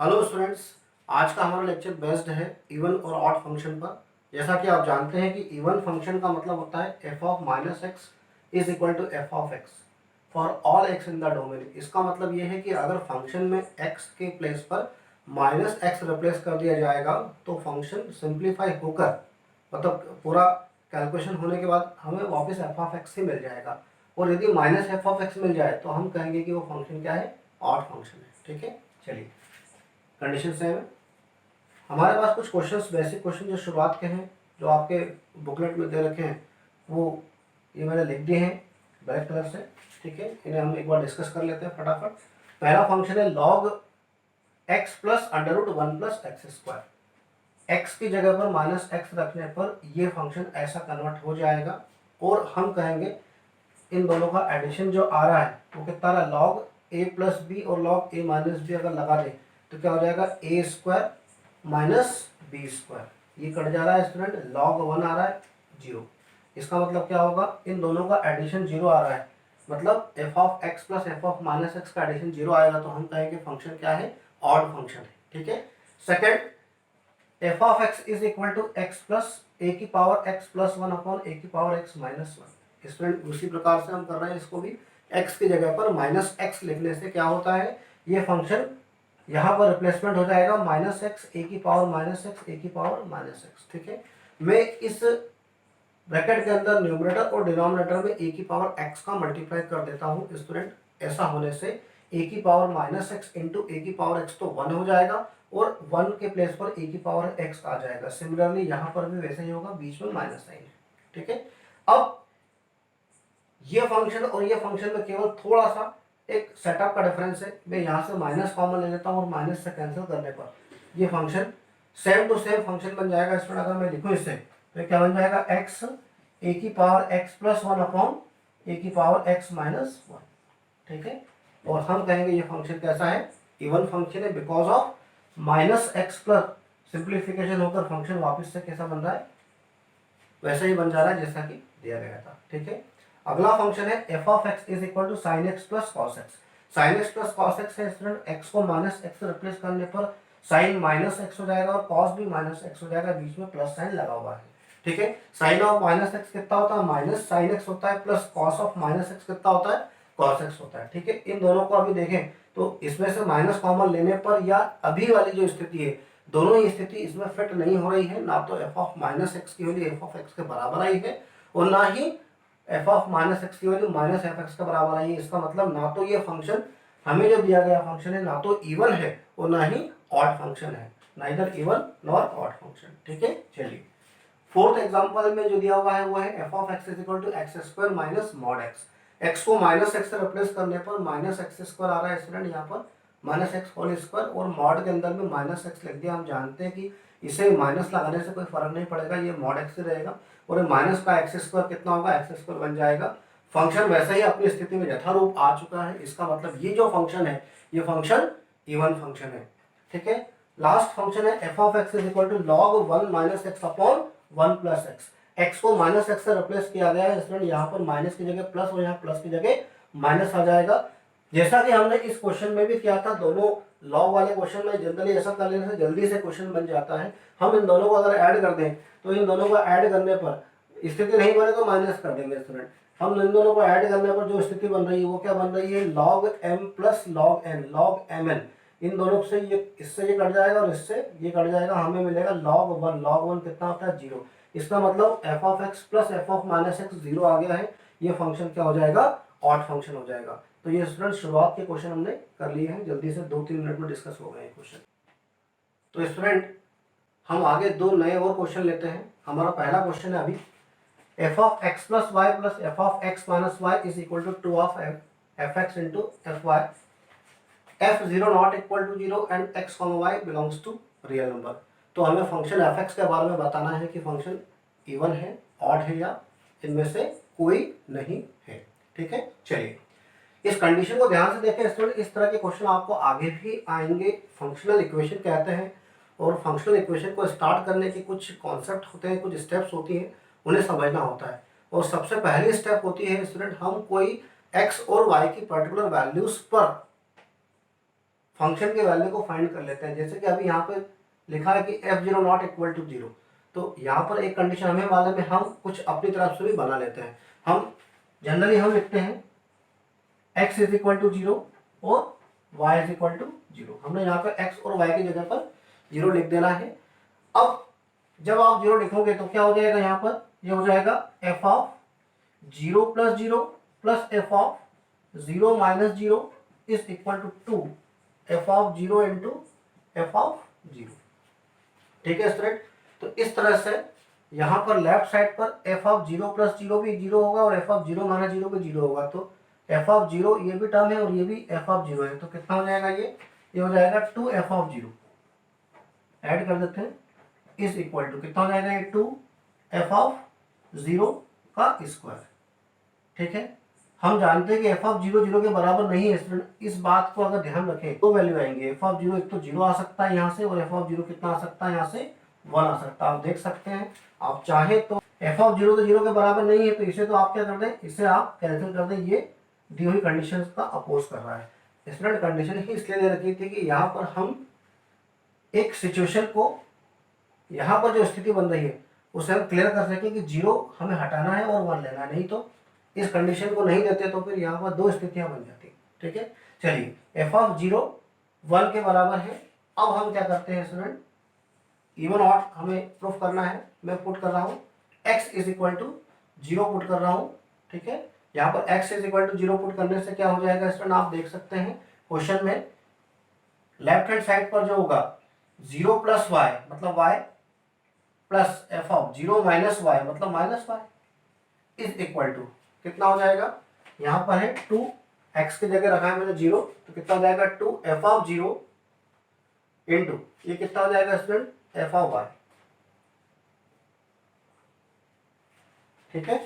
Hello students, आज का हमारा लेक्चर बेस्ड है इवन और ऑड फंक्शन पर। जैसा कि आप जानते हैं कि इवन फंक्शन का मतलब होता है f of minus x is equal to f of x for all x in the domain. इसका मतलब ये है कि अगर फंक्शन में एक्स के प्लेस पर माइनस एक्स रिप्लेस कर दिया जाएगा तो फंक्शन सिंप्लीफाई होकर मतलब पूरा कैलकुलेशन होने के बाद हमें वापस एफ ऑफ एक्स ही मिल जाएगा। और यदि माइनस एफ ऑफ एक्स मिल जाए तो हम कहेंगे कि वो फंक्शन क्या है, ऑड फंक्शन है। ठीक है, चलिए कंडीशन सेम है। हमारे पास कुछ क्वेश्चंस, बेसिक क्वेश्चन जो शुरुआत के हैं, जो आपके बुकलेट में दे रखे हैं, वो ये मैंने लिख दिए हैं ब्लैक कलर से। ठीक है, इन्हें हम एक बार डिस्कस कर लेते हैं फटाफट। पहला फंक्शन है log x plus under root one plus x square. X की जगह पर माइनस एक्स रखने पर ये फंक्शन ऐसा कन्वर्ट हो जाएगा और हम कहेंगे इन दोनों का एडिशन जो आ रहा है वो कितना रहा, log a प्लस बी और log a माइनस बी अगर लगा दें तो क्या हो जाएगा, ए स्क्वायर माइनस बी स्क्वायर। ये कट जा रहा है स्टूडेंट, log वन आ रहा है जीरो। इसका मतलब क्या होगा, इन दोनों का एडिशन जीरो आ रहा है, मतलब f of x plus f of minus x का एडिशन जीरो आएगा तो हम कहेंगे फंक्शन क्या है, ऑड फंक्शन है। ठीक है, second, f of x is equal to x plus a की power x plus one upon a की power x minus one. Student उसी प्रकार से हम कर रहे हैं इसको भी। एक्स की जगह पर माइनस एक्स लिखने से क्या होता है, ये फंक्शन यहाँ पर रिप्लेसमेंट हो जाएगा माइनस एक्स ए की पावर माइनस एक्स ए की पावर माइनस एक्स। ठीक है, मैं इस ब्रैकेट के अंदर न्यूमरेटर और डिनोमिनेटर में ए की पावर एक्स का मल्टीप्लाई कर देता हूँ स्टूडेंट। ऐसा होने से ए की पावर माइनस एक्स इंटू ए की पावर एक्स तो वन हो जाएगा और वन के प्लेस पर ए की पावर एक्स आ जाएगा। सिमिलरली यहाँ पर भी वैसे ही होगा, बीच में माइनस साइन है। ठीक है, अब ये फंक्शन और ये फंक्शन में केवल थोड़ा सा एक सेटअप का डिफरेंस है। मैं यहाँ से माइनस कॉमन ले लेता हूँ और माइनस से कैंसिल करने पर ये function same to same function बन जाएगा। इसमें अगर मैं लिखूँ इससे तो क्या बन जाएगा, एक्स ए की power x plus one upon a की पावर एक्स माइनस वन। ठीक है, और हम कहेंगे ये फंक्शन कैसा है, इवन फंक्शन है, because of minus x plus simplification होकर फंक्शन वापस से कैसा बन रहा है, वैसा ही बन जा रहा है जैसा कि दिया गया था। ठीक है, अगला फंक्शन है f of x is equal to sine x plus cos x. Sine x plus cos x है स्टूडेंट, एक्स को माइनस एक्स से रिप्लेस करने पर साइन माइनस एक्स हो जाएगा और कॉस भी माइनस एक्स हो जाएगा, बीच में प्लस साइन लगा हुआ है। ठीक है, साइन ऑफ माइनस एक्स कितना होता है, माइनस साइन एक्स होता है, plus cos of minus x कितना होता है, कॉस एक्स होता है। ठीक है, इन दोनों को अभी देखें तो इसमें से माइनस कॉमन लेने पर या अभी वाली जो स्थिति है, दोनों ही स्थिति इसमें फिट नहीं हो रही है। ना तो एफ ऑफ माइनस एक्स की वैल्यू एफ ऑफ एक्स के बराबर आई है और ना ही एफ ऑफ माइनस एक्स की वैल्यू माइनस एफ एक्स के बराबर आई है। इसका मतलब ना तो ये फंक्शन हमें जो दिया गया फंक्शन है ना तो इवन है और ना ही ऑड फंक्शन है, neither even nor odd function. ठीक है, चलिए फोर्थ एग्जांपल में जो दिया हुआ है वो है f of x is equal to x square minus mod x. X को माइनस एक्स से रिप्लेस करने पर माइनस एक्स स्क्वायर आ रहा है स्टूडेंट, यहाँ पर माइनस एक्स होल स्क्वायर और मॉड के अंदर में माइनस एक्स लिख दिया। हम जानते हैं कि इसे माइनस लगाने से कोई फर्क नहीं पड़ेगा, ये मॉड एक्स ही रहेगा और माइनस का एक्स स्क्वायर कितना होगा, एक्स स्क्वायर बन जाएगा। फंक्शन वैसे ही अपनी स्थिति में यथारूप आ चुका है। इसका मतलब ये जो फंक्शन है ये फंक्शन इवन फंक्शन है। ठीक है, लास्ट फंक्शन है f of x is equal to log one minus x upon one plus x. X को माइनस एक्स से रिप्लेस किया गया है स्टूडेंट, यहाँ पर माइनस की जगह प्लस और यहाँ प्लस की जगह माइनस आ जाएगा, जैसा कि हमने इस क्वेश्चन में भी किया था। दोनों लॉग वाले क्वेश्चन में जनरली ऐसा कर लेने से जल्दी से क्वेश्चन बन जाता है। हम इन दोनों को अगर ऐड कर दें तो इन दोनों को ऐड करने पर स्थिति नहीं बने तो माइनस कर देंगे स्टूडेंट। हम इन दोनों को ऐड करने पर जो स्थिति बन रही है वो क्या बन रही है, log m plus log n, log m n. इन दोनों से ये, इससे ये कट जाएगा और इससे ये कट जाएगा, हमें मिलेगा लॉग वन। लॉग वन कितना होता है, जीरो। इसका मतलब f of x plus f of minus x zero आ गया है। ये फंक्शन क्या हो जाएगा, ऑड फंक्शन हो जाएगा। तो ये स्टूडेंट शुरुआत के क्वेश्चन हमने कर लिए हैं, जल्दी से 2-3 मिनट में डिस्कस हो गए क्वेश्चन। तो स्टूडेंट हम आगे दो नए और क्वेश्चन लेते हैं। हमारा पहला क्वेश्चन है अभी f of x plus y plus f of x minus y is equal to two of f x into f y, f zero not equal to zero and x comma y belongs to real number. तो हमें function f x के बारे में बताना है कि function even है, odd है या इनमें से कोई नहीं है। ठीक है, चलिए इस कंडीशन को ध्यान से देखें स्टूडेंट। इस तरह के क्वेश्चन आपको आगे भी आएंगे। फंक्शनल इक्वेशन कहते हैं और फंक्शनल इक्वेशन को स्टार्ट करने के कुछ कॉन्सेप्ट होते हैं, कुछ स्टेप्स होती हैं, उन्हें समझना होता है। और सबसे पहली स्टेप होती है स्टूडेंट, हम कोई एक्स और वाई की पर्टिकुलर वैल्यूज पर फंक्शन के वैल्यू को फाइंड कर लेते हैं। जैसे कि अभी यहाँ पे लिखा है कि f0 नॉट इक्वल टू 0, तो यहाँ पर एक कंडीशन हमें मालूम है, हम कुछ अपनी तरफ से भी बना लेते हैं। हम जनरली हम लिखते हैं x इज इक्वल टू 0 और y इज इक्वल टू 0। हमने यहाँ पर x और y की जगह पर 0 लिख देना है। अब जब आप 0 लिखोगे तो क्या हो जाएगा, यहाँ पर ये हो जाएगा f of 0 plus 0 plus f of 0 minus 0 is equal to 2 f of 0 into f of 0। ठीक है स्टूडेंट, तो इस तरह से यहाँ पर लेफ्ट साइड पर f ऑफ 0 प्लस 0 भी 0 होगा और f ऑफ 0 माइनस 0 भी 0 होगा। तो f ऑफ 0 ये भी टर्म है और ये भी f ऑफ 0 है, तो कितना हो जाएगा, ये हो जाएगा 2f ऑफ 0। ऐड कर देते हैं, इज इक्वल टू कितना हो जाएगा, ये 2f ऑफ 0 का स्क्वायर। ठीक है, हम जानते हैं कि f ऑफ 0 0 के बराबर नहीं है स्टूडेंट। इस बात को अगर ध्यान रखें तो वैल्यू आएंगे, f ऑफ 0 एक तो 0 आ सकता है यहाँ से, और f ऑफ 0 कितना आ सकता है, यहाँ से 1 आ सकता है। आप देख सकते हैं, आप चाहे तो f ऑफ 0 तो 0 के बराबर नहीं है, तो इसे तो आप क्या कर दें, इसे आप कैंसिल कर दें। ये दी हुई कंडीशन का अपोज कर रहा है। स्टूडेंट कंडीशन ही इसलिए दे रखी थी कि यहाँ पर हम एक सिचुएशन को, यहाँ पर जो स्थिति बन रही है उसे हम क्लियर कर सकें कि 0 हमें हटाना है और 1 लेना है। नहीं तो इस कंडीशन को नहीं देते तो फिर यहाँ पर दो स्थितियां बन जाती। ठीक है, चलिए f ऑफ 0 1 के बराबर है। अब हम क्या करते हैं स्टूडेंट, इवन ऑड हमें प्रूफ करना है। मैं पुट कर रहा हूँ x is equal to 0 put कर रहा हूँ। ठीक है, यहाँ पर x is equal to 0 put करने से क्या हो जाएगा स्टूडेंट, आप देख सकते हैं क्वेश्चन में लेफ्ट हैंड साइड पर जो होगा 0 प्लस y मतलब y plus f of 0 minus y मतलब minus y is equal to कितना हो जाएगा, यहाँ पर है 2, x की जगह रखा है मैंने 0, तो कितना हो जाएगा 2f ऑफ 0 इंटू ये कितना हो जाएगा स्टूडेंट, f ऑफ y। ठीक है,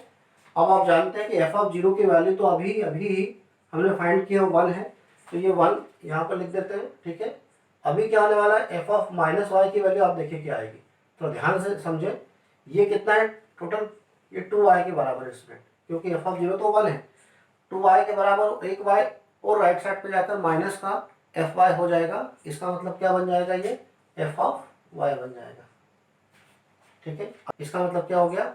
अब आप जानते हैं कि f ऑफ 0 की वैल्यू तो अभी ही हमने फाइंड किया 1 है, तो ये 1 यहाँ पर लिख देते हैं। ठीक है, अभी क्या होने वाला है, f ऑफ माइनस वाई की वैल्यू आप देखिए क्या आएगी, तो ध्यान से समझे। ये कितना है टोटल, ये 2y के बराबर है स्टूडेंट, क्योंकि f ऑफ 0 तो 1 है, 2y के बराबर 1y और राइट साइड पे जाकर माइनस का fy हो जाएगा। इसका मतलब क्या बन जाएगा, ये f ऑफ y बन जाएगा। ठीक है, इसका मतलब क्या हो गया,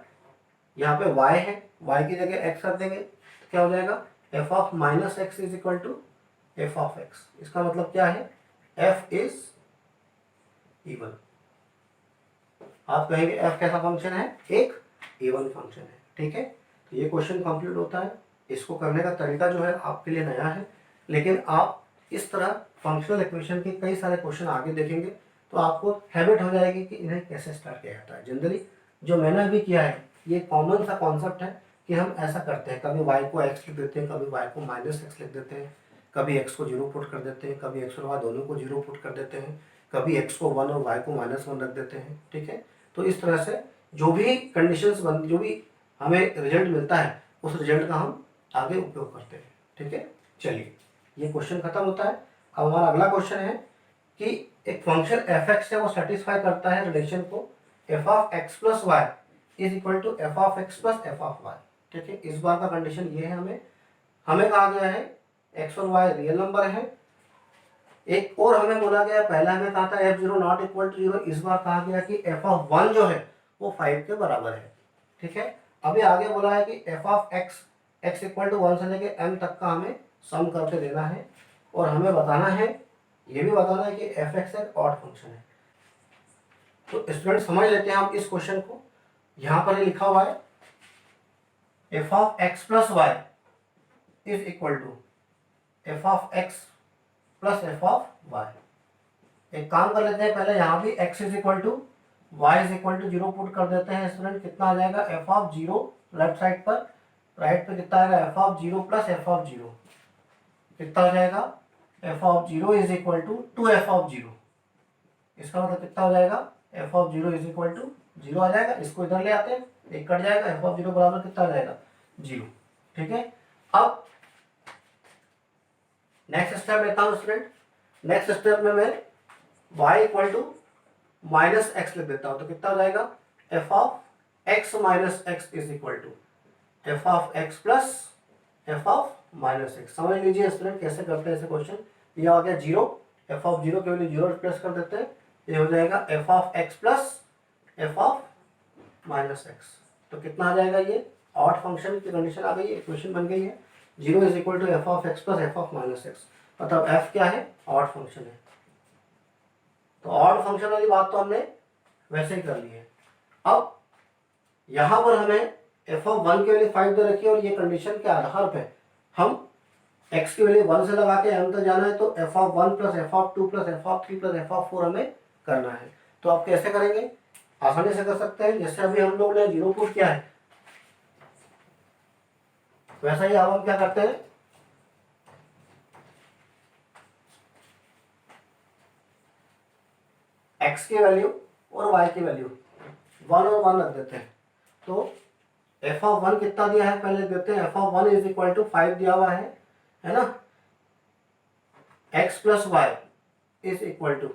यहाँ पे y है, y की जगह x रख देंगे तो क्या हो जाएगा, f of minus x is equal to f of x। इसका मतलब क्या है, f इज इवन। आप कहेंगे f कैसा फंक्शन है, एक इवन फंक्शन है। ठीक है, तो ये क्वेश्चन कंप्लीट होता है। इसको करने का तरीका जो है आपके लिए नया है, लेकिन आप इस तरह फंक्शनल इक्वेशन के कई सारे क्वेश्चन आगे देखेंगे तो आपको हैबिट हो जाएगी कि इन्हें कैसे स्टार्ट किया जाता है। जनरली जो मैंने अभी किया है ये कॉमन सा कॉन्सेप्ट है कि हम ऐसा करते हैं, कभी y को x लिख देते हैं, कभी y को माइनस एक्स लिख देते हैं, कभी x को 0 पुट कर देते हैं, कभी x और y दोनों को 0 पुट कर देते हैं, कभी x को 1 और y को -1 रख देते हैं। ठीक है, तो इस तरह से जो भी कंडीशंस बन, जो भी हमें रिजल्ट मिलता है उस रिजल्ट का हम आगे उपयोग करते हैं। ठीक है, चलिए ये क्वेश्चन खत्म होता है। अब हमारा अगला क्वेश्चन है कि एक फंक्शन f(x) है वो सेटिस्फाई करता है रिलेशन को f of x plus y is equal to f of x plus f of y। ठीक है, इस बार का कंडीशन ये है, हमें कहा गया है x और y रियल नंबर है। एक और हमें बोला गया, पहला हमें कहा था f0 नॉट इक्वल टू 0, इस बार कहा गया कि f ऑफ 1 जो है वो 5 के बराबर है। ठीक है, अभी आगे बोला है कि f of x equal to 1 से लेके m तक का हमें सम करके देना है, और हमें बताना है, ये भी बताना है कि f(x) एक ऑड फंक्शन है। तो स्टूडेंट समझ लेते हैं हम इस क्वेश्चन को। यहाँ पर लिखा हुआ है f of x plus y is equal to f of x plus f of y। एक काम कर लेते हैं, पहले यहाँ भी x is equal to y is equal to 0 put कर देते हैं स्टूडेंट। कितना आ जाएगा, f ऑफ 0 लेफ्ट साइड पर, राइट पे कितना आएगा, f of 0 plus f of 0। कितना हो जाएगा, f of 0 is equal to 2f of 0। इसका मतलब कितना हो जाएगा, f of 0 is equal to 0 आ जाएगा। इसको इधर ले आते हैं, एक कट जाएगा, f ऑफ 0 बराबर कितना आ जाएगा, 0। ठीक है, अब नेक्स्ट स्टेप लेता हूँ स्टूडेंट। नेक्स्ट स्टेप में मैं y equal to minus x लिख देता हूँ, तो कितना हो जाएगा, f of x minus x is equal to f of x plus f of minus x. समझ लीजिए स्टूडेंट कैसे करते हैं ऐसे क्वेश्चन। ये आ गया 0, एफ ऑफ जीरो की वैल्यू जीरो रिप्लेस कर देते हैं, ये हो जाएगा f of x plus f of minus x. तो कितना आ जाएगा, ये ऑड फंक्शन की कंडीशन आ गई है, इक्वेशन बन गई है, zero is equal to f of x plus f of minus x, मतलब एफ क्या है, ऑड फंक्शन है। तो ऑड फंक्शन वाली बात तो हमने वैसे ही कर ली है। अब यहां पर हमें एफ ऑफ वन की वैल्यू 5 दे रखी है और ये कंडीशन के आधार पे हम एक्स की वैल्यू 1 से लगा के एम तक जाना है, तो F of 1 plus f of 2 plus f of 3 plus f of 4 हमें करना है। तो आप कैसे करेंगे, आसानी से कर सकते हैं, जैसे अभी हम लोग ने जीरो पुट किया है वैसा ही अब हम क्या करते हैं, एक्स की वैल्यू और वाई की वैल्यू 1 और 1 रख देते हैं। तो एफ ऑफ 1 कितना दिया है पहले देते हैं, f of 1 is equal to 5 दिया हुआ है ना, x plus y is equal to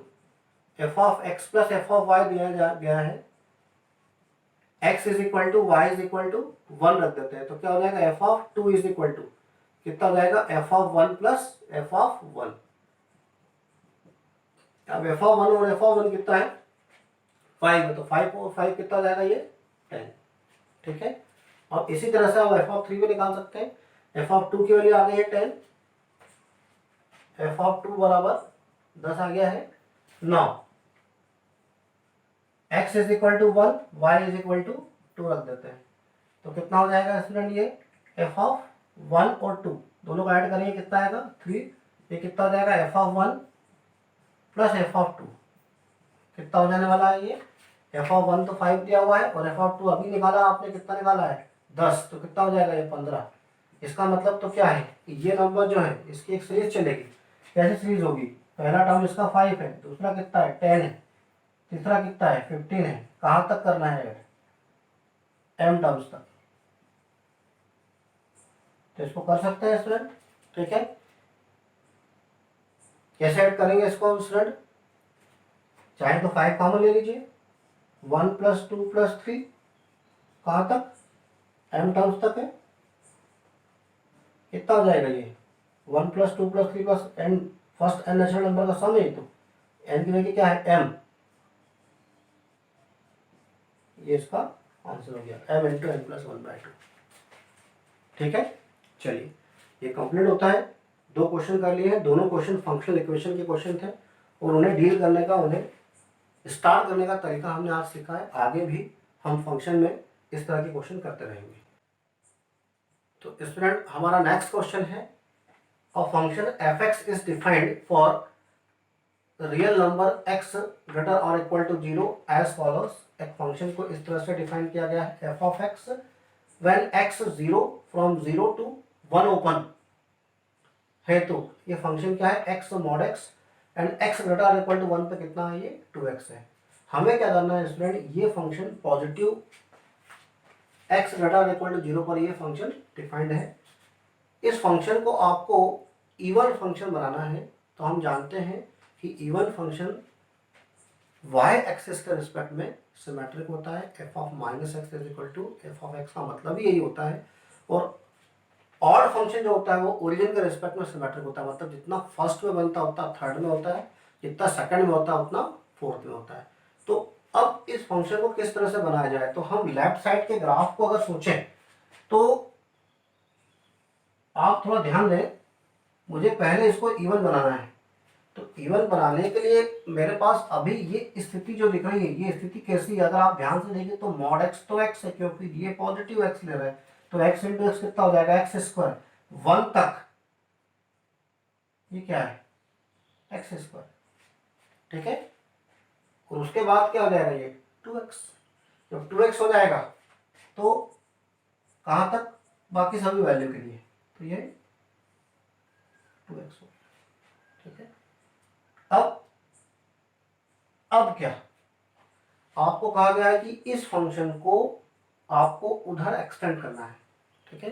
f of x plus f of y दिया गया है, x is equal to y is equal to 1 रख देते हैं। तो क्या हो जाएगा, f of 2 is equal to कितना हो जाएगा, f of 1 plus f of 1। अब एफ ऑफ 1 और एफ ऑफ 1 कितना है, 5 है, तो 5 और 5 कितना हो जाएगा, ये 10। ठीक है, और इसी तरह से आप एफ ऑफ 3 भी निकाल सकते हैं। एफ ऑफ 2 की वैल्यू आ गई है 10, एफ ऑफ 2 बराबर 10 आ गया है। 9 x is equal to 1, y is equal to 2 रख देते हैं। तो कितना हो जाएगा स्टूडेंट, ये एफ ऑफ 1 और 2 दोनों का ऐड करेंगे कितना आएगा 3, ये कितना हो जाएगा f of 1 plus f of 2, कितना हो जाने वाला है, ये एफ ऑफ 1 तो 5 दिया हुआ है और एफ ऑफ 2 अभी निकाला आपने, कितना निकाला है 10, तो कितना हो जाएगा ये 15। इसका मतलब तो क्या है कि ये नंबर जो है इसकी एक सीरीज चलेगी। कैसे सीरीज होगी, पहला टर्म इसका 5 है, दूसरा कितना है 10 है, तीसरा कितना है 15 है, कहाँ तक करना है, एम टर्म्स तक। तो इसको कर सकते हैं स्टूडेंट। ठीक है, कैसे ऐड करेंगे इसको स्टूडेंट, चाहे तो 5 कॉमन ले लीजिए, 1 प्लस 2 प्लस 3 कहाँ तक, एम टर्म्स तक है, कितना हो जाएगा ये 1 plus 2 plus 3 plus n, first n natural number का सम है, तो एन की वैल्यू क्या है एम, ये इसका आंसर हो गया, एम इंटू एन प्लस 1/2। ठीक है, चलिए ये कंप्लीट होता है। 2 क्वेश्चन कर लिए हैं, दोनों क्वेश्चन फंक्शनल इक्वेशन के क्वेश्चन थे और उन्हें डील करने का, उन्हें स्टार्ट करने का तरीका हमने आज सीखा है। आगे भी हम फंक्शन में इस तरह के क्वेश्चन करते रहेंगे। तो स्टूडेंट हमारा नेक्स्ट क्वेश्चन है, a function f x is defined for real number x greater और इक्वल टू 0 एज फॉलोज। एक फंक्शन को इस तरह से डिफाइन किया गया है, f of x when x 0 from 0 to 1 open है, तो ये फंक्शन क्या है, x mod x and x greater और इक्वल टू 1 पे कितना है, ये 2x है। हमें क्या करना है स्टूडेंट, ये फंक्शन पॉजिटिव x ग्रेटर और इक्वल टू 0 पर ये फंक्शन डिफाइंड है। इस फंक्शन को आपको इवन फंक्शन बनाना है, तो हम जानते हैं कि इवन फंक्शन y एक्सिस के रिस्पेक्ट में सिमेट्रिक होता है, f of minus x is equal to f of x का मतलब ही यही होता है। और ऑड फंक्शन जो होता है वो ओरिजिन के रिस्पेक्ट में सिमेट्रिक होता है, मतलब जितना फर्स्ट में बनता है उतना थर्ड में होता है, जितना सेकंड में होता है उतना फोर्थ में होता है। तो अब इस फंक्शन को किस तरह से बनाया जाए, तो हम लेफ्ट साइड के ग्राफ को अगर सोचें तो आप थोड़ा ध्यान दें, मुझे पहले इसको इवन बनाना है। तो इवन बनाने के लिए मेरे पास अभी ये स्थिति जो दिख रही है, ये स्थिति कैसी है, अगर आप ध्यान से देखें तो मॉड एक्स तो एक्स है, क्योंकि ये पॉजिटिव एक्स ले रहा है, तो एक्स इंटू एक्स कितना हो जाएगा, एक्स स्क्वायर 1 तक, ये क्या है एक्स स्क्वायर। ठीक है, और उसके बाद क्या हो जाएगा, ये 2x। जब 2x हो जाएगा तो कहाँ तक, बाकी सभी वैल्यू के लिए, तो ये 2x हो। ठीक है, अब क्या, आपको कहा गया है कि इस फंक्शन को आपको उधर एक्सटेंड करना है। ठीक है,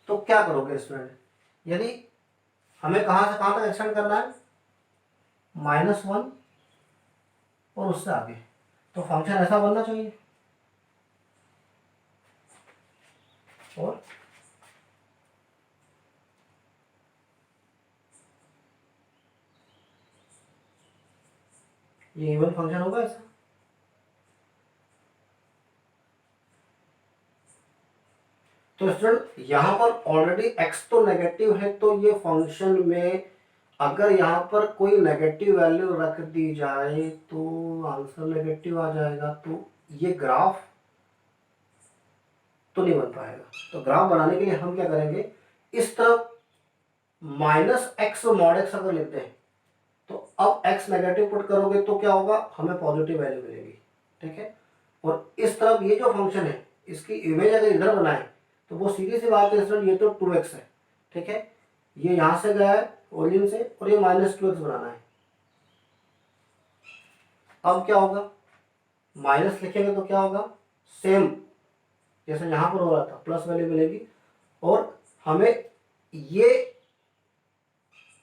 तो क्या करोगे स्टूडेंट, यदि हमें कहाँ से कहाँ तक एक्सटेंड करना है, -1 और उससे आगे, तो फंक्शन ऐसा बनना चाहिए। और ये इवन फंक्शन होगा ऐसा। तो स्टूडेंट यहाँ पर ऑलरेडी x तो नेगेटिव है, तो ये फंक्शन में अगर यहाँ पर कोई नेगेटिव वैल्यू रख दी जाए तो आंसर नेगेटिव आ जाएगा, तो ये ग्राफ तो नहीं बन पाएगा। तो ग्राफ बनाने के लिए हम क्या करेंगे, इस तरफ माइनस एक्स मॉड एक्स अगर लेते हैं तो अब x नेगेटिव पुट करोगे तो क्या होगा, हमें पॉजिटिव वैल्यू मिलेगी, ठीक है। और इस तरफ ये जो फंक्शन है इसकी इमेज अगर इधर बनाए तो वो सीधी सी बात है स्टूडेंट, ये तो 2x है, ठीक है। ये यहां से गया है ओरिजिन से और ये -2x बनाना है। अब क्या होगा, माइनस लिखेंगे तो क्या होगा, सेम जैसे यहां पर हो रहा था प्लस वैल्यू मिलेगी, और हमें ये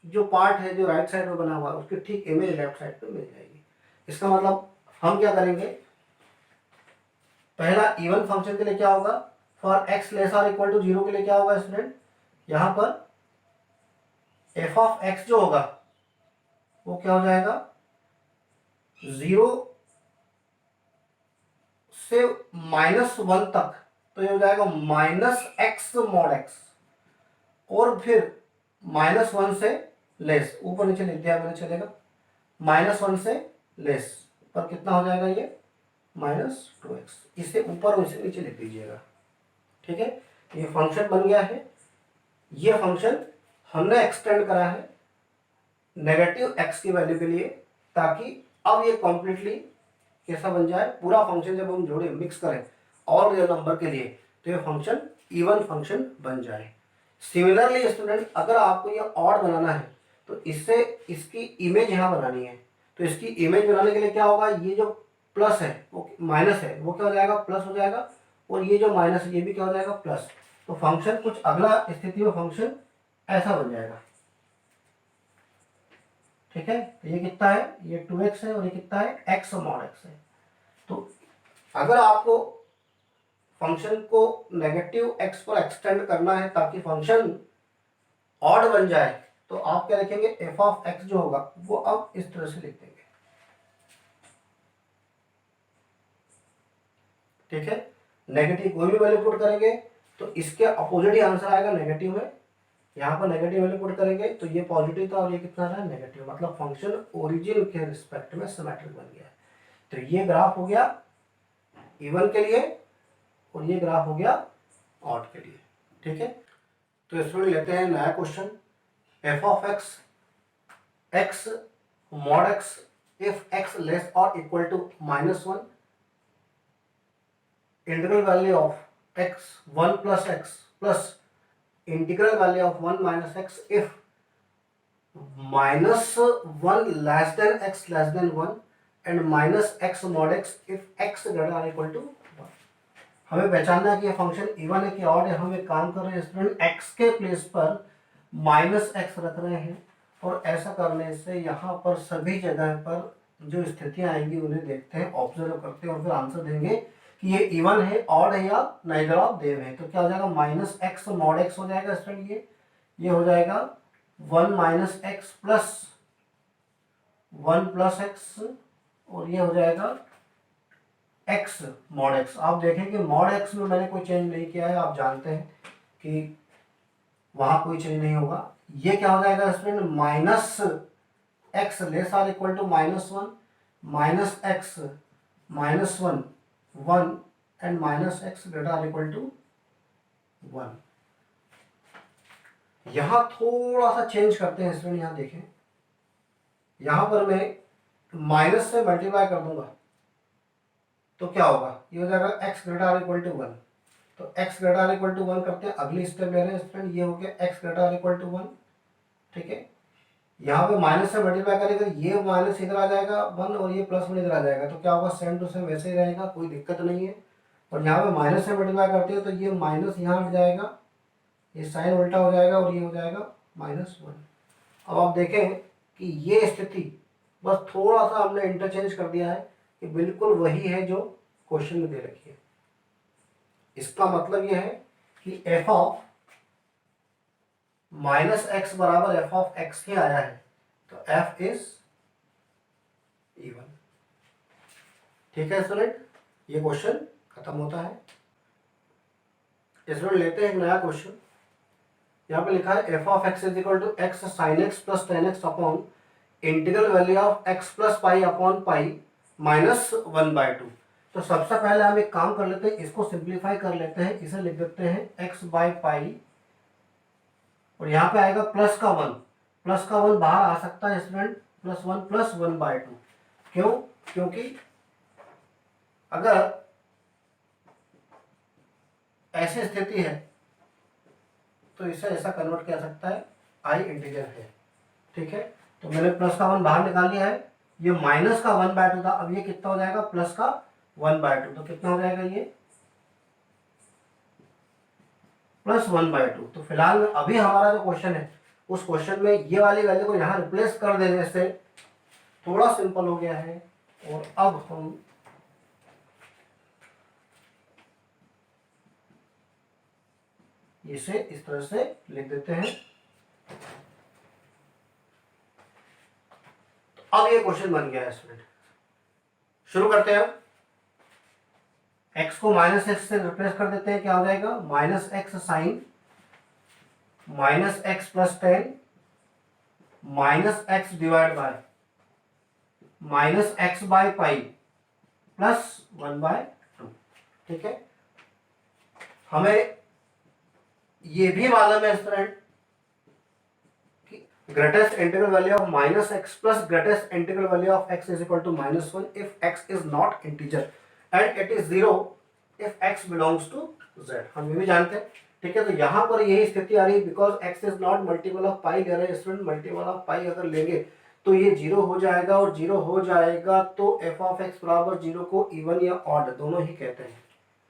जो पार्ट है जो राइट साइड में बना हुआ है उसकी ठीक इमेज लेफ्ट साइड पे मिल जाएगी। इसका मतलब हम क्या करेंगे, पहला इवन फंक्शन के लिए क्या होगा, for x less or equal to 0 के लिए क्या होगा स्टूडेंट, यहां पर f ऑफ x जो होगा वो क्या हो जाएगा, 0 से -1 तक, तो ये हो जाएगा -x मॉड x, और फिर -1 से लेस, ऊपर नीचे लिख दिया मैंने चलेगा, -1 से लेस पर कितना हो जाएगा ये -2x, इसे ऊपर और इसे नीचे लिख दीजिएगा, ठीक है। ये फंक्शन बन गया है। ये फंक्शन हमने एक्सटेंड करा है नेगेटिव x की वैल्यू के लिए, ताकि अब ये कॉम्प्लीटली कैसा बन जाए, पूरा फंक्शन जब हम जोड़े मिक्स करें और रियल नंबर के लिए तो ये फंक्शन इवन फंक्शन बन जाए। सिमिलरली स्टूडेंट, अगर आपको ये ऑड बनाना है तो इससे इसकी इमेज यहाँ बनानी है, तो इसकी इमेज बनाने के लिए क्या होगा, ये जो प्लस है वो माइनस है, वो क्या हो जाएगा, प्लस हो जाएगा, और ये जो माइनस है ये भी क्या हो जाएगा, प्लस। तो फंक्शन कुछ अगला स्थिति में फंक्शन ऐसा बन जाएगा, ठीक है। तो ये कितना है, ये 2x है, और ये कितना है, x मॉड x है। तो अगर आपको फंक्शन को नेगेटिव x पर एक्सटेंड करना है ताकि फंक्शन ऑड बन जाए, तो आप क्या लिखेंगे, f ऑफ x जो होगा वो अब इस तरह से लिख देंगे, ठीक है। नेगेटिव कोई भी वैल्यू पुट करेंगे तो इसके अपोजिट ही आंसर आएगा नेगेटिव में, यहाँ पर नेगेटिव वैल्यू पुट करेंगे तो ये पॉजिटिव था और ये कितना था, नेगेटिव, मतलब फंक्शन ओरिजिन के रिस्पेक्ट में सिमेट्रिक बन गया। तो ये ग्राफ हो गया इवन के लिए और ये ग्राफ हो गया ऑड के लिए, ठीक है। तो इसमें लेते हैं नया question, f of x mod x if x less और equal to -1, integral value of x 1 plus x plus integral value of 1 minus x if -1 less than x less than 1 and -x mod x if x greater और equal to 1। हमें पहचानना है कि ये function even है कि odd है। हम एक काम कर रहे हैं स्टूडेंट, x के प्लेस पर -x रख रहे हैं, और ऐसा करने से यहाँ पर सभी जगह पर जो स्थितियां आएंगी उन्हें देखते हैं, ऑब्जर्व करते हैं और फिर आंसर देंगे कि ये इवन है, ऑड है या नाइदर ऑफ देम है। तो क्या हो जाएगा, -x मॉड x हो जाएगा स्टूडेंट, ये हो जाएगा 1 minus x plus 1 plus x, और ये हो जाएगा x मॉड x। आप देखें कि मॉड x में मैंने कोई चेंज नहीं किया है, आप जानते हैं कि वहां कोई चेंज नहीं होगा। ये क्या हो जाएगा student, -x less or equal to -1 minus x -1 1 and -x greater or equal to 1। यहां थोड़ा सा चेंज करते हैं स्टूडेंट, यहां देखें, यहां पर मैं माइनस से मल्टीप्लाई कर दूंगा तो क्या होगा, ये हो जाएगा x greater or equal to 1। तो x greater or equal to 1 करते हैं, अगली स्टेप ले रहे हैं स्टूडेंट, ये हो गया x greater or equal to 1, ठीक है। यहाँ पे माइनस से मल्टीप्लाई करेंगे, ये माइनस इधर आ जाएगा 1 और ये प्लस 1 इधर आ जाएगा, तो क्या होगा, सेम टू सेम वैसे ही रहेगा, कोई दिक्कत नहीं है। और यहाँ पे माइनस से मल्टीप्लाई करते हैं तो ये माइनस यहाँ हट जाएगा, ये साइन उल्टा हो जाएगा और ये हो जाएगा -1। अब आप देखें कि ये स्थिति बस थोड़ा सा हमने इंटरचेंज कर दिया है कि बिल्कुल वही है जो क्वेश्चन में दे रखी है। इसका मतलब यह है कि f ऑफ -x बराबर f ऑफ x ही आया है, तो f इज इवन। ठीक है स्टूडेंट, ये क्वेश्चन खत्म होता है। स्टूडेंट लेते हैं एक नया क्वेश्चन। यहाँ पे लिखा है f of x is equal to x sine x plus ten x upon integral value of x plus pi upon pi minus 1/2। तो सबसे पहले हम एक काम कर लेते हैं, इसको सिंप्लीफाई कर लेते हैं। इसे लिख देते हैं x बाई पाई और यहाँ पे आएगा प्लस का 1। प्लस का 1 बाहर आ सकता है स्टूडेंट, +1 + 1/2। क्यों? क्योंकि अगर ऐसी स्थिति है तो इसे ऐसा कन्वर्ट किया सकता है, आई इंटीजर है। ठीक है, तो मैंने प्लस का 1 बाहर निकाल लिया है। ये माइनस का 1/2 था, अब ये कितना हो जाएगा, प्लस का 1/2। तो कितना हो जाएगा ये +1/2। तो फिलहाल अभी हमारा जो क्वेश्चन है उस क्वेश्चन में ये वाली वैल्यू को यहाँ रिप्लेस कर देने से थोड़ा सिंपल हो गया है। और अब हम इसे इस तरह से लिख देते हैं। तो अब ये क्वेश्चन बन गया है स्टूडेंट। शुरू करते हैं। अब x को -x से रिप्लेस कर देते हैं, क्या हो जाएगा, -x sine -x + 10 -x divide by -x by pi plus 1/2। ठीक है, हमें ये भी मालूम है स्टूडेंट कि greatest integral value of -x plus greatest integral value of x is equal to -1 if x is not integer and it is 0 if x belongs to z। हम ये भी जानते हैं। ठीक है, तो यहाँ पर यही स्थिति आ रही है because x is not multiple of pi ले रहे हैं स्टूडेंट। मल्टीपल ऑफ पाई अगर लेंगे तो ये 0 हो जाएगा और 0 हो जाएगा तो f ऑफ x बराबर 0 को इवन या ऑड दोनों ही कहते हैं।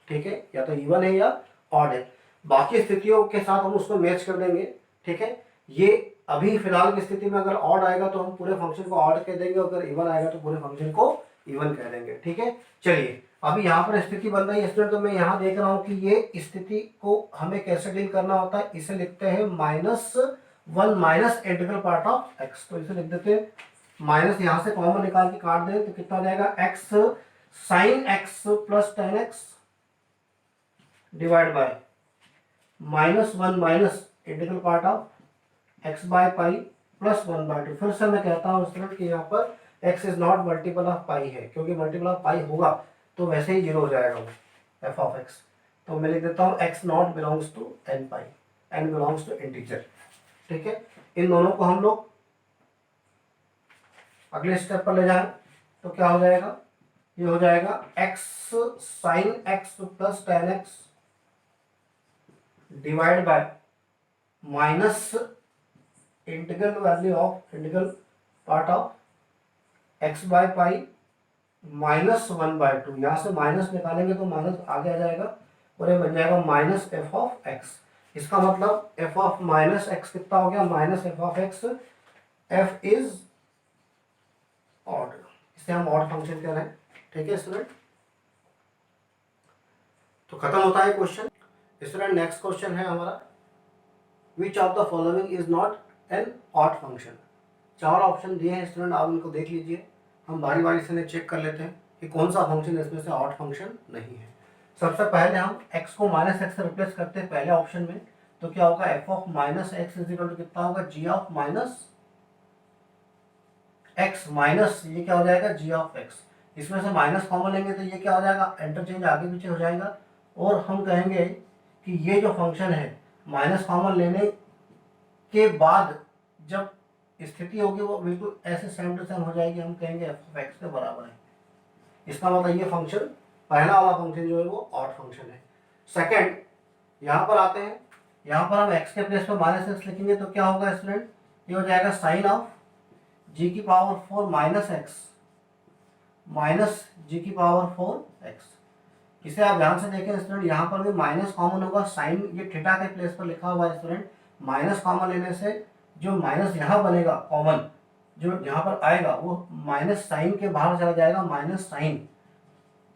ठीक है, या तो इवन है या ऑड है। बाकी स्थितियों के साथ हम उसको मैच कर देंगे। ठीक है, ये अभी फिलहाल की स्थिति में अगर ऑड आएगा तो हम पूरे फंक्शन को ऑड कह देंगे, अगर इवन आएगा तो पूरे फंक्शन को इवन कह देंगे। ठीक है, चलिए अभी यहाँ पर स्थिति बन रही है स्टूडेंट। तो मैं यहाँ देख रहा हूँ कि ये स्थिति को हमें कैसे डील करना होता है। इसे लिखते हैं -1 minus integral part of x। तो इसे लिख देते हैं माइनस, यहाँ से कॉमन निकाल के काट दें तो कितना हो जाएगा, x sine x plus ten x divide by -1 minus integral part of x by pi plus 1/2। फिर से मैं कहता हूँ स्टूडेंट कि यहाँ पर x is not multiple of pi है, क्योंकि मल्टीपल ऑफ पाई होगा तो वैसे ही 0 हो जाएगा वो f ऑफ x। तो मैं लिख देता हूँ x not belongs to n pi, n belongs to integer. ठीक है, इन दोनों को हम लोग अगले स्टेप पर ले जाएं तो क्या हो जाएगा, ये हो जाएगा x sine x plus ten x divide by minus integral value of integral part of x by pi -1/2। यहाँ से माइनस निकालेंगे तो माइनस आगे आ जाएगा और ये बन जाएगा -f ऑफ x। इसका मतलब f ऑफ -x कितना हो गया, -f of x। f is odd, इसे हम ऑड फंक्शन कह रहे हैं। ठीक है स्टूडेंट, तो खत्म होता है क्वेश्चन। स्टूडेंट नेक्स्ट क्वेश्चन है हमारा, which of the following is not an odd function. 4 option दिए हैं स्टूडेंट, आप इनको देख लीजिए। हम बारी बारी से चेक कर लेते हैं कि कौन सा फंक्शन इसमें से ऑड फंक्शन नहीं है। सबसे पहले हम x को -x से रिप्लेस करते हैं पहले ऑप्शन में, तो क्या होगा, f of -x is equal to कितना होगा, g ऑफ -x माइनस ये क्या हो जाएगा, g ऑफ x। इसमें से माइनस कॉमन लेंगे तो ये क्या हो जाएगा, इंटरचेंज आगे पीछे हो जाएगा। और हम कहेंगे कि ये जो फंक्शन है माइनस कॉमन लेने के बाद जब स्थिति होगी वो बिल्कुल ऐसे सेम टू सेम हो जाएगी, हम कहेंगे f ऑफ x के बराबर है। इसका मतलब ये फंक्शन, पहला वाला फंक्शन जो है वो ऑड फंक्शन है। सेकंड, यहाँ पर आते हैं, यहाँ पर हम x के प्लेस पर -x लिखेंगे तो क्या होगा स्टूडेंट, ये हो जाएगा साइन ऑफ g की power 4 minus x minus g की पावर 4x। इसे आप ध्यान से देखें स्टूडेंट, यहाँ पर भी माइनस कॉमन होगा, साइन ये थीटा के प्लेस पर लिखा हुआ है स्टूडेंट। माइनस कॉमन लेने से जो माइनस यहाँ बनेगा कॉमन, जो यहाँ पर आएगा वो माइनस साइन के बाहर चला जाएगा, माइनस साइन,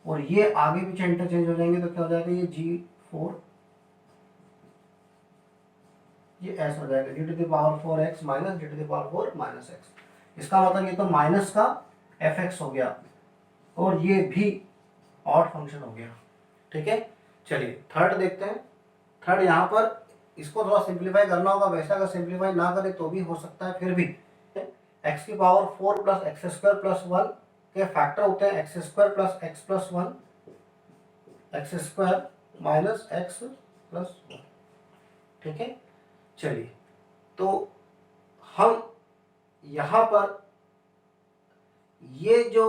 और ये आगे पीछे इंटरचेंज हो जाएंगे तो क्या हो जाएगा, ये g4 ये s हो जाएगा, d to the power 4x minus d to the power 4 minus x। इसका मतलब ये तो माइनस का fx हो गया और ये भी ऑड फंक्शन हो गया। ठीक है, चलिए थर्ड देखते हैं। थर्ड यहाँ पर इसको थोड़ा सिंप्लीफाई करना होगा, वैसे अगर सिंप्लीफाई ना करें तो भी हो सकता है। फिर भी एक्स की power 4 plus x square plus 1 के फैक्टर होते हैं x square plus x plus 1, x square minus x plus 1। ठीक है, चलिए तो हम यहाँ पर ये जो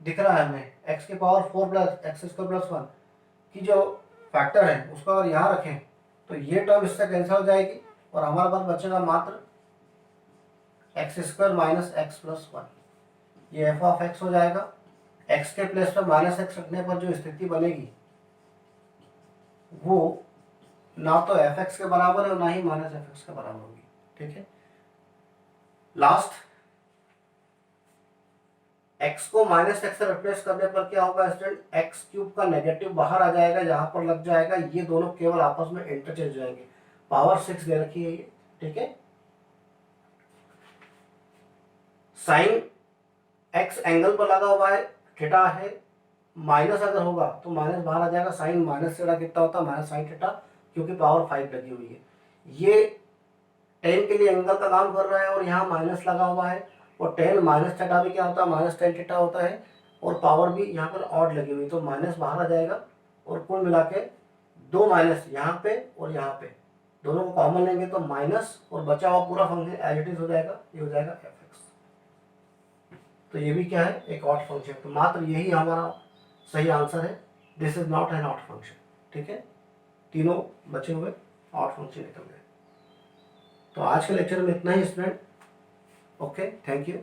दिख रहा है हमें एक्स की power 4 plus x square plus 1 की जो फैक्टर है उसको अगर यहाँ रखें तो ये टर्म इससे कैंसिल हो जाएगी और हमारे पास बचेगा मात्र x square minus x plus 1। ये एफ ऑफ एक्स हो जाएगा। एक्स के प्लेस पर माइनस एक्स रखने पर जो स्थिति बनेगी वो ना तो एफ एक्स के बराबर है और ना ही माइनस एफ एक्स के बराबर होगी। ठीक है, लास्ट x को माइनस एक्स से रिप्लेस करने पर क्या होगा स्टूडेंट, एक्स क्यूब का नेगेटिव बाहर आ जाएगा, जहां पर लग जाएगा ये दोनों केवल आपस में इंटरचेंज हो जाएंगे। पावर 6 दे रखी है ये। ठीक है, साइन एक्स एंगल पर लगा हुआ है, थीटा है, माइनस अगर होगा तो माइनस बाहर आ जाएगा। साइन माइनस थीटा कितना होता है, माइनस साइन थीटा, क्योंकि पावर 5 लगी हुई है। ये टेन के लिए एंगल का काम कर रहा है और यहाँ माइनस लगा हुआ है, और टेन माइनस थीटा भी क्या होता है, माइनस टेन थीटा होता है, और पावर भी यहाँ पर ऑड लगी हुई, तो माइनस बाहर आ जाएगा और कुल मिला के दो माइनस यहाँ पे और यहाँ पे दोनों को कॉमन लेंगे तो माइनस, और बचा हुआ पूरा फंक्शन एज इट इज हो जाएगा, ये हो जाएगा एफ एक्स। तो ये भी क्या है, एक ऑड फंक्शन। तो मात्र यही हमारा सही आंसर है, this is not an odd function. ठीक है, तीनों बचे हुए ऑड फंक्शन निकल गए। तो आज के लेक्चर में इतना ही स्टूडेंट। Okay, thank you.